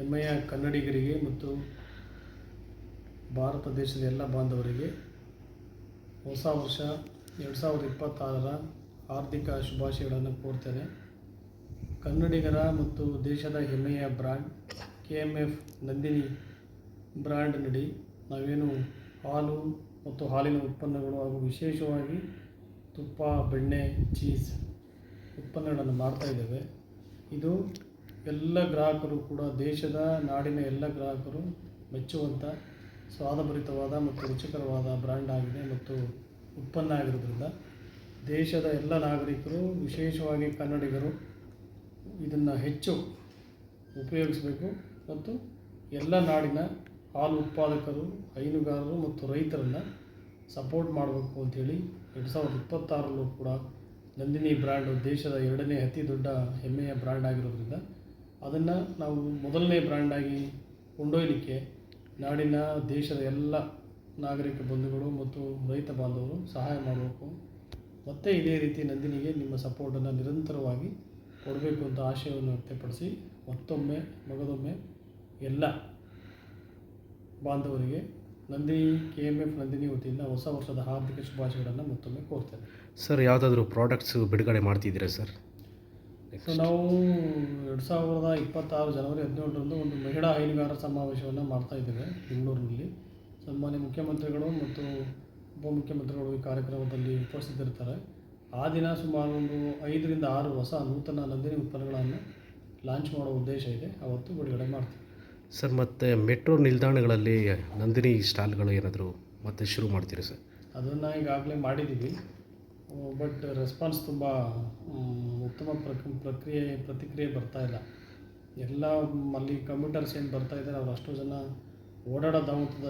ಹೆಮ್ಮೆಯ ಕನ್ನಡಿಗರಿಗೆ ಮತ್ತು ಭಾರತ ದೇಶದ ಎಲ್ಲ ಬಾಂಧವರಿಗೆ ಹೊಸ ವರ್ಷ 2026ರ ಆರ್ಥಿಕ ಶುಭಾಶಯಗಳನ್ನು ಕೋರ್ತೇನೆ. ಕನ್ನಡಿಗರ ಮತ್ತು ದೇಶದ ಹೆಮ್ಮೆಯ ಬ್ರ್ಯಾಂಡ್ KMF ನಂದಿನಿ ಬ್ರ್ಯಾಂಡ್ನಡಿ ನಾವೇನು ಹಾಲು ಮತ್ತು ಹಾಲಿನ ಉತ್ಪನ್ನಗಳು ಹಾಗೂ ವಿಶೇಷವಾಗಿ ತುಪ್ಪ, ಬೆಣ್ಣೆ, ಚೀಸ್ ಉತ್ಪನ್ನಗಳನ್ನು ಮಾಡ್ತಾಯಿದ್ದೇವೆ. ಇದು ಎಲ್ಲ ಗ್ರಾಹಕರು ಕೂಡ ದೇಶದ ನಾಡಿನ ಎಲ್ಲ ಗ್ರಾಹಕರು ಮೆಚ್ಚುವಂಥ ಸ್ವಾದಭರಿತವಾದ ಮತ್ತು ರುಚಿಕರವಾದ ಬ್ರ್ಯಾಂಡ್ ಆಗಿದೆ ಮತ್ತು ಉತ್ಪನ್ನ ಆಗಿರೋದ್ರಿಂದ ದೇಶದ ಎಲ್ಲ ನಾಗರಿಕರು ವಿಶೇಷವಾಗಿ ಕನ್ನಡಿಗರು ಇದನ್ನು ಹೆಚ್ಚು ಉಪಯೋಗಿಸಬೇಕು ಮತ್ತು ಎಲ್ಲ ನಾಡಿನ ಹಾಲು ಉತ್ಪಾದಕರು, ಹೈನುಗಾರರು ಮತ್ತು ರೈತರನ್ನು ಸಪೋರ್ಟ್ ಮಾಡಬೇಕು ಅಂಥೇಳಿ 2026ರಲ್ಲೂ ಕೂಡ ನಂದಿನಿ ಬ್ರ್ಯಾಂಡು ದೇಶದ 2ನೇ ಅತಿ ದೊಡ್ಡ ಹೆಮ್ಮೆಯ ಬ್ರ್ಯಾಂಡ್ ಆಗಿರೋದ್ರಿಂದ ಅದನ್ನು ನಾವು ಮೊದಲನೇ ಬ್ರ್ಯಾಂಡಾಗಿ ಕೊಂಡೊಯ್ಯಲಿಕ್ಕೆ ನಾಡಿನ ದೇಶದ ಎಲ್ಲ ನಾಗರಿಕ ಬಂಧುಗಳು ಮತ್ತು ರೈತ ಬಾಂಧವರು ಸಹಾಯ ಮಾಡಬೇಕು. ಮತ್ತು ಇದೇ ರೀತಿ ನಂದಿನಿಗೆ ನಿಮ್ಮ ಸಪೋರ್ಟನ್ನು ನಿರಂತರವಾಗಿ ಕೊಡಬೇಕು ಅಂತ ಆಶಯವನ್ನು ವ್ಯಕ್ತಪಡಿಸಿ ಮಗದೊಮ್ಮೆ ಎಲ್ಲ ಬಾಂಧವರಿಗೆ KMF ನಂದಿನಿ ವತಿಯಿಂದ ಹೊಸ ವರ್ಷದ ಹಾರ್ದಿಕ ಶುಭಾಶಯಗಳನ್ನು ಮತ್ತೊಮ್ಮೆ ಕೋರ್ತೇನೆ. ಸರ್, ಯಾವುದಾದ್ರೂ ಪ್ರಾಡಕ್ಟ್ಸ್ ಬಿಡುಗಡೆ ಮಾಡ್ತಿದ್ದೀರಾ ಸರ್? ಸೊ ನಾವು 2026 ಜನವರಿ 17ರಂದು ಒಂದು ಮಹಿಳಾ ಹೈನುಗಾರರ ಸಮಾವೇಶವನ್ನು ಮಾಡ್ತಾಯಿದ್ದೇವೆ ಬೆಂಗಳೂರಿನಲ್ಲಿ. ಸನ್ಮಾನ್ಯ ಮುಖ್ಯಮಂತ್ರಿಗಳು ಮತ್ತು ಉಪಮುಖ್ಯಮಂತ್ರಿಗಳು ಈ ಕಾರ್ಯಕ್ರಮದಲ್ಲಿ ಉಪಸ್ಥಿತರಿರ್ತಾರೆ. ಆ ದಿನ ಸುಮಾರು ಒಂದು 5ರಿಂದ 6 ಹೊಸ ನೂತನ ನಂದಿನಿ ಉತ್ಪನ್ನಗಳನ್ನು ಲಾಂಚ್ ಮಾಡೋ ಉದ್ದೇಶ ಇದೆ. ಅವತ್ತು ಬಿಡುಗಡೆ ಮಾಡ್ತೀವಿ. ಸರ್, ಮತ್ತು ಮೆಟ್ರೋ ನಿಲ್ದಾಣಗಳಲ್ಲಿ ನಂದಿನಿ ಸ್ಟಾಲ್ಗಳು ಏನಾದರೂ ಮತ್ತೆ ಶುರು ಮಾಡ್ತೀರಾ ಸರ್? ಅದನ್ನು ಈಗಾಗಲೇ ಮಾಡಿದ್ದೀವಿ. ಬಟ್ ರೆಸ್ಪಾನ್ಸ್ ತುಂಬ ಉತ್ತಮ ಪ್ರತಿಕ್ರಿಯೆ ಬರ್ತಾಯಿಲ್ಲ. ಎಲ್ಲ ಅಲ್ಲಿ ಕಮ್ಯೂಟರ್ಸ್ ಏನು ಬರ್ತಾಯಿದ್ದಾರೆ ಅವರು ಅಷ್ಟು ಜನ ಓಡಾಡೋದಾಗುತ್ತದ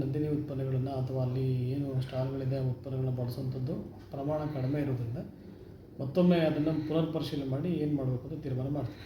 ನಂದಿನಿ ಉತ್ಪನ್ನಗಳನ್ನು ಅಥವಾ ಅಲ್ಲಿ ಏನು ಸ್ಟಾಲ್ಗಳಿದೆ ಉತ್ಪನ್ನಗಳನ್ನ ಬಳಸುವಂಥದ್ದು ಪ್ರಮಾಣ ಕಡಿಮೆ ಇರೋದ್ರಿಂದ ಮತ್ತೊಮ್ಮೆ ಅದನ್ನು ಪುನರ್ ಪರಿಶೀಲನೆ ಮಾಡಿ ಏನು ಮಾಡಬೇಕು ಅಂತ ತೀರ್ಮಾನ ಮಾಡ್ತೀವಿ.